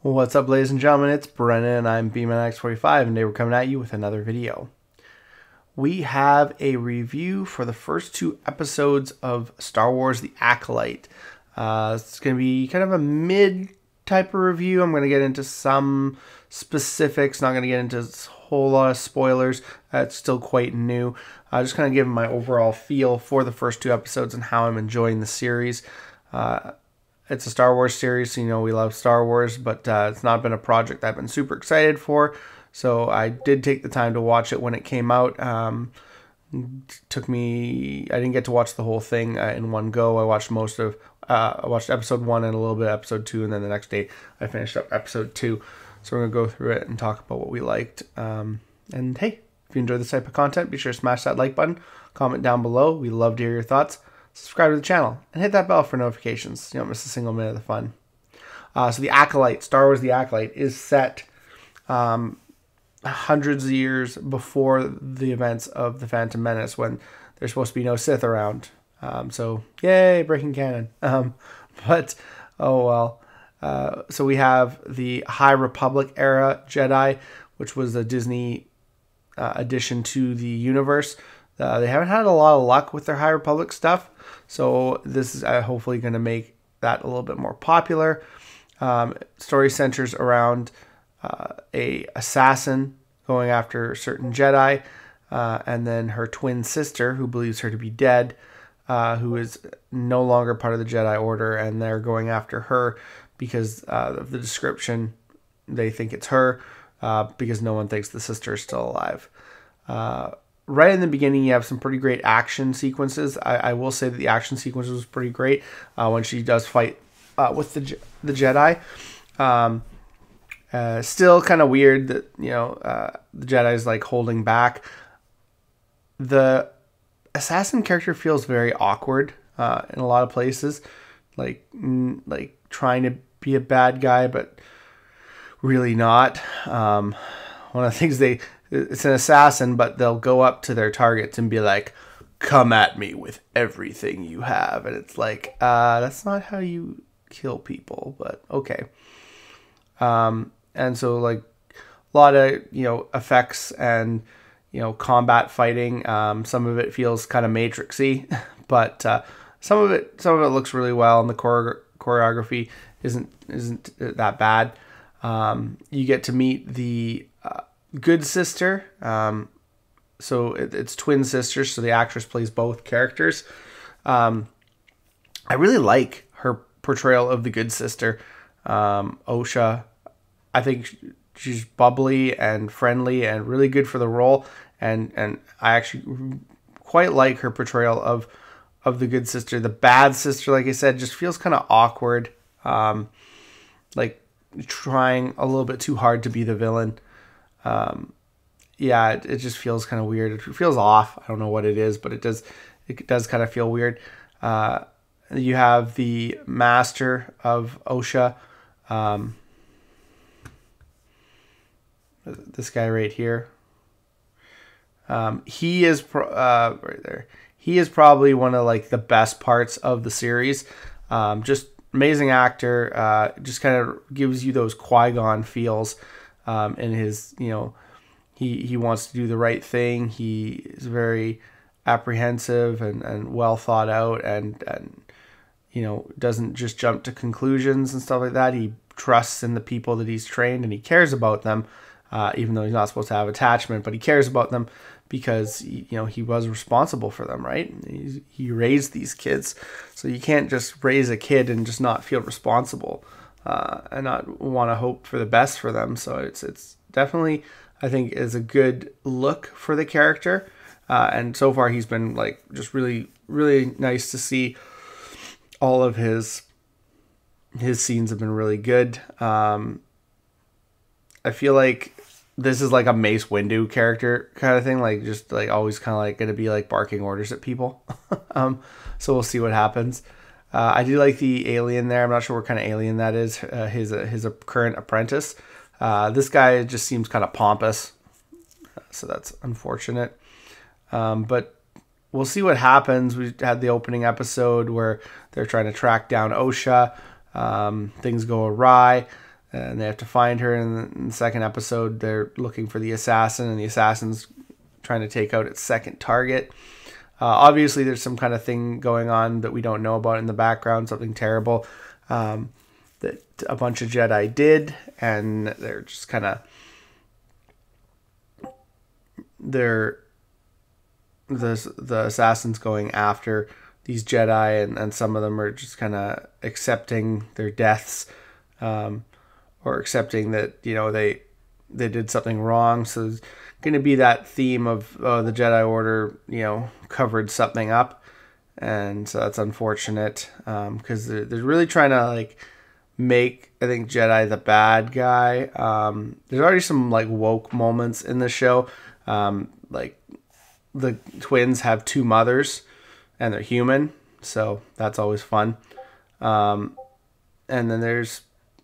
What's up, ladies and gentlemen? It's Brennan and I'm BManX45 and today we're coming at you with another video. We have a review for the first two episodes of Star Wars the Acolyte. It's going to be kind of a mid type of review. I'm going to get into some specifics, not going to get into a whole lot of spoilers. It's still quite new. Just kind of giving my overall feel for the first two episodes and how I'm enjoying the series. It's a Star Wars series, so you know we love Star Wars, but it's not been a project I've been super excited for. So I did take the time to watch it when it came out. I didn't get to watch the whole thing in one go. I watched I watched episode 1 and a little bit of episode 2, and then the next day I finished up episode 2. So we're going to go through it and talk about what we liked. And hey, if you enjoy this type of content, be sure to smash that like button, comment down below. We love to hear your thoughts. Subscribe to the channel, and hit that bell for notifications. You don't miss a single minute of the fun. So the Acolyte, Star Wars the Acolyte, is set hundreds of years before the events of the Phantom Menace, when there's supposed to be no Sith around. So, yay, breaking canon. But, oh well. So we have the High Republic era Jedi, which was a Disney addition to the universe. They haven't had a lot of luck with their High Republic stuff, so this is hopefully going to make that a little bit more popular. Story centers around a assassin going after certain Jedi, and then her twin sister, who believes her to be dead, who is no longer part of the Jedi Order, and they're going after her because of the description. They think it's her because no one thinks the sister is still alive. Right in the beginning, you have some pretty great action sequences. I will say that the action sequence was pretty great when she does fight with the Jedi. Still kind of weird that the Jedi's like holding back. The assassin character feels very awkward in a lot of places, like trying to be a bad guy but really not. One of the things it's an assassin, but they'll go up to their targets and be like, "Come at me with everything you have." And it's like, that's not how you kill people, but okay. And so like a lot of, effects and, combat fighting. Some of it feels kind of Matrixy, but some of it looks really well, and the choreography isn't that bad. You get to meet the good sister. So it's twin sisters, so the actress plays both characters. I really like her portrayal of the good sister, Osha. I think she's bubbly and friendly and really good for the role, and I actually quite like her portrayal of the good sister. The bad sister, like I said, just feels kind of awkward, like trying a little bit too hard to be the villain. Yeah, it just feels kind of weird. It feels off. I don't know what it is, but it does kind of feel weird. You have the master of Osha, this guy right here. He is right there. He is probably one of like the best parts of the series. Just amazing actor. Just kind of gives you those Qui-Gon feels. In his, he wants to do the right thing. He is very apprehensive and well thought out, and doesn't just jump to conclusions and stuff like that. He trusts in the people that he's trained, and he cares about them, even though he's not supposed to have attachment, but he cares about them because he was responsible for them, right? He raised these kids, so you can't just raise a kid and just not feel responsible. And not want to hope for the best for them. So it's definitely, I think, is a good look for the character. And so far he's been like just really, really nice to see. All of his scenes have been really good. I feel like this is like a Mace Windu character kind of thing, like just like always kind of like going to be like barking orders at people. So we'll see what happens. I do like the alien there. I'm not sure what kind of alien that is. His current apprentice. This guy just seems kind of pompous, so that's unfortunate. But we'll see what happens. We had the opening episode where they're trying to track down Osha. Things go awry. and they have to find her. In the second episode, they're looking for the assassin, and the assassin's trying to take out its second target. Obviously, there's some kind of thing going on that we don't know about in the background, something terrible that a bunch of Jedi did, and they're just kind of the assassins going after these Jedi, and some of them are just kind of accepting their deaths, or accepting that, you know, they did something wrong. So there's going to be that theme of the Jedi Order, you know, covered something up, and so that's unfortunate, because they're really trying to like make, I think, Jedi the bad guy. There's already some like woke moments in the show, like the twins have two mothers and they're human, so that's always fun. And then there's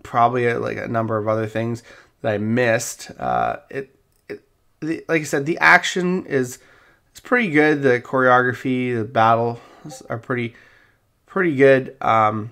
probably a number of other things that I missed. Like I said, the action is pretty good. The choreography, the battles are pretty good. Like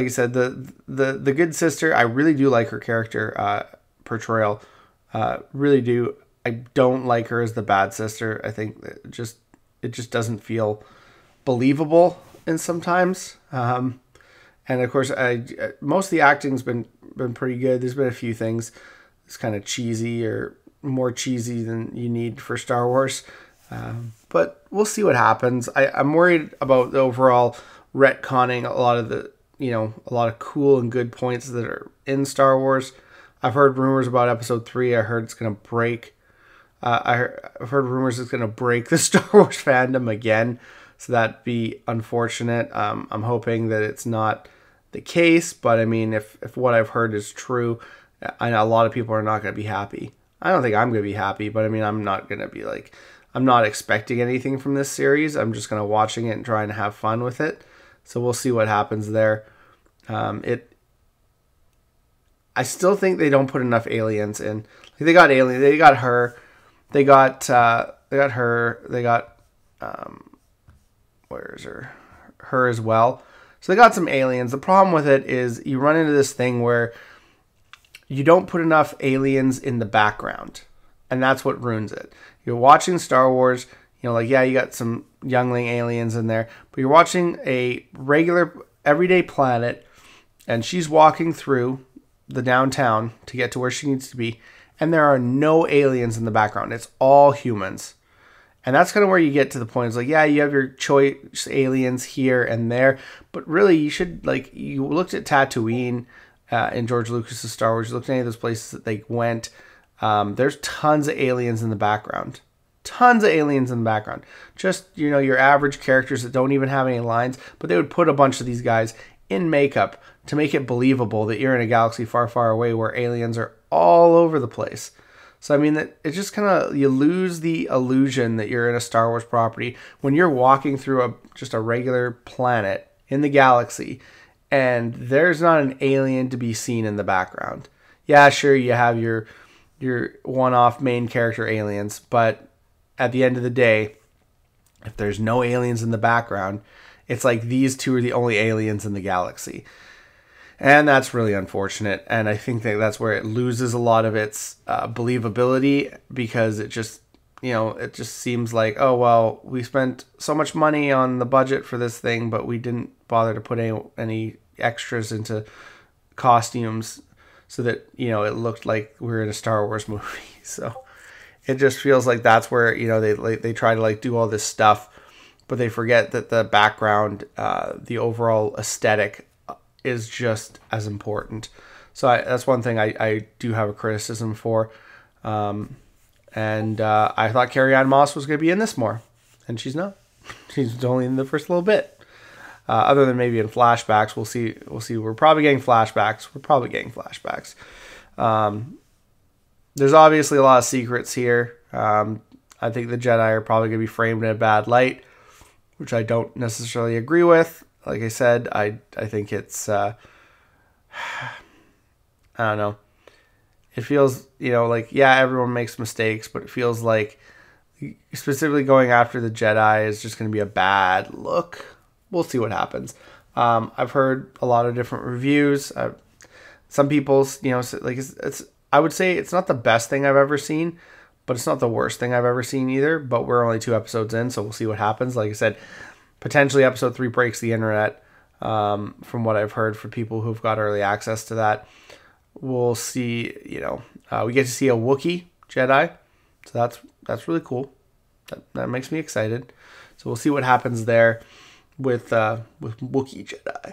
I said, the good sister, I really do like her character portrayal. Really do. I don't like her as the bad sister. I think it just doesn't feel believable in sometimes. And of course, most of the acting's been pretty good. There's been a few things that's kind of cheesy, or more cheesy than you need for Star Wars. But we'll see what happens. I'm worried about the overall retconning a lot of cool and good points that are in Star Wars. I've heard rumors about Episode 3. I heard it's going to break. I've heard rumors it's going to break the Star Wars fandom again. So that'd be unfortunate. I'm hoping that it's not the case. But I mean, if what I've heard is true, I know a lot of people are not going to be happy. I don't think I'm going to be happy, but I mean, I'm not going to be like, I'm not expecting anything from this series. I'm just going to watching it and trying to have fun with it. So we'll see what happens there. I still think they don't put enough aliens in. Like, they got aliens. They got her. They got her. They got where is her? Her as well. So they got some aliens. The problem with it is you run into this thing where you don't put enough aliens in the background, and that's what ruins it. You're watching Star Wars, you know, like, yeah, you got some youngling aliens in there, but you're watching a regular everyday planet, and she's walking through the downtown to get to where she needs to be, and there are no aliens in the background. It's all humans. And that's kind of where you get to the point. It's like, yeah, you have your choice aliens here and there, but really you should, like, you looked at Tatooine in George Lucas's Star Wars, you looked at any of those places that they went, there's tons of aliens in the background. Tons of aliens in the background. Just, you know, your average characters that don't even have any lines, but they would put a bunch of these guys in makeup to make it believable that you're in a galaxy far, far away where aliens are all over the place. So, I mean, it just kind of, you lose the illusion that you're in a Star Wars property when you're walking through just a regular planet in the galaxy and there's not an alien to be seen in the background. Yeah, sure, you have your one-off main character aliens, but at the end of the day, if there's no aliens in the background, it's like these two are the only aliens in the galaxy. And that's really unfortunate. And I think that that's where it loses a lot of its believability, because it just, you know, it just seems like, oh, well, we spent so much money on the budget for this thing, but we didn't bother to put any extras into costumes so that, you know, it looked like we were in a Star Wars movie. So it just feels like that's where, you know, they try to like do all this stuff, but they forget that the background, the overall aesthetic is just as important. So that's one thing I do have a criticism for. And I thought Carrie-Anne Moss was going to be in this more, and she's not. She's only in the first little bit. Other than maybe in flashbacks, we'll see. We're probably getting flashbacks. There's obviously a lot of secrets here. I think the Jedi are probably going to be framed in a bad light, which I don't necessarily agree with. Like I said, I think it's, I don't know. It feels, you know, like, yeah, everyone makes mistakes, but it feels like specifically going after the Jedi is just going to be a bad look. We'll see what happens. I've heard a lot of different reviews. Some people's, like it's I would say it's not the best thing I've ever seen, but it's not the worst thing I've ever seen either. But we're only 2 episodes in, so we'll see what happens. Like I said, potentially episode 3 breaks the internet, from what I've heard for people who've got early access to that. We'll see, we get to see a Wookiee Jedi, so that's really cool. That makes me excited. So we'll see what happens there with Wookiee Jedi.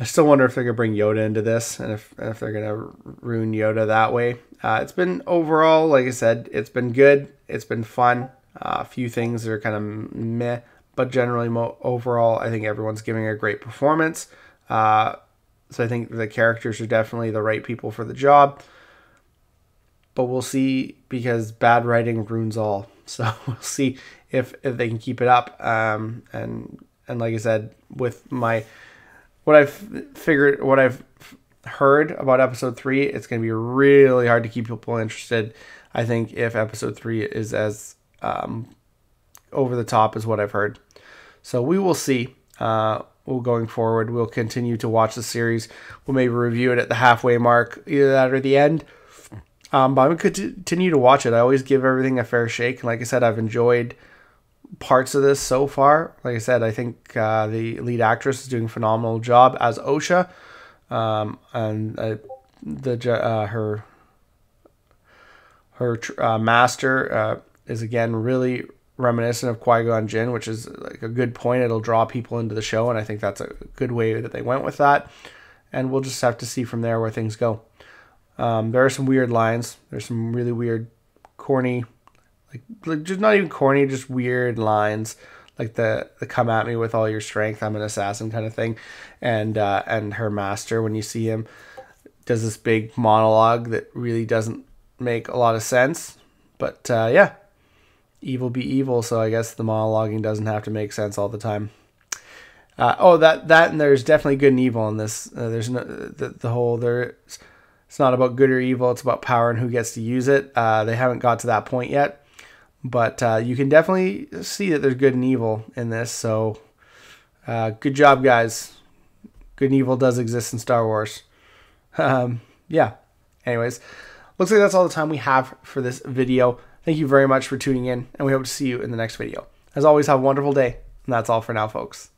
I still wonder if they're gonna bring Yoda into this, and if they're gonna ruin Yoda that way. It's been overall, like I said, it's been good. It's been fun. A few things are kind of meh, but generally overall, I think everyone's giving a great performance. So I think the characters are definitely the right people for the job. But we'll see, because bad writing ruins all. So we'll see if they can keep it up. And like I said, with what I've heard about episode 3, it's going to be really hard to keep people interested. I think if episode 3 is as over the top as what I've heard. So we will see. Going forward, we'll continue to watch the series. We'll maybe review it at the halfway mark, either that or the end. But I'm going to continue to watch it. I always give everything a fair shake. And like I said, I've enjoyed parts of this so far. Like I said, I think the lead actress is doing a phenomenal job as Osha. Her master is again really reminiscent of Qui-Gon Jinn, which is like a good point. It'll draw people into the show, and I think that's a good way that they went with that. And we'll just have to see from there where things go. There are some weird lines. There's some really weird, corny, like just not even corny, just weird lines, like the "come at me with all your strength, I'm an assassin" kind of thing. And her master, when you see him, does this big monologue that really doesn't make a lot of sense. But yeah. Evil be evil, so I guess the monologuing doesn't have to make sense all the time. And there's definitely good and evil in this. There's no the whole there. It's not about good or evil. It's about power and who gets to use it. They haven't got to that point yet, but you can definitely see that there's good and evil in this. So good job, guys. Good and evil does exist in Star Wars. Yeah. Anyways, looks like that's all the time we have for this video. Thank you very much for tuning in, and we hope to see you in the next video. As always, have a wonderful day, and that's all for now, folks.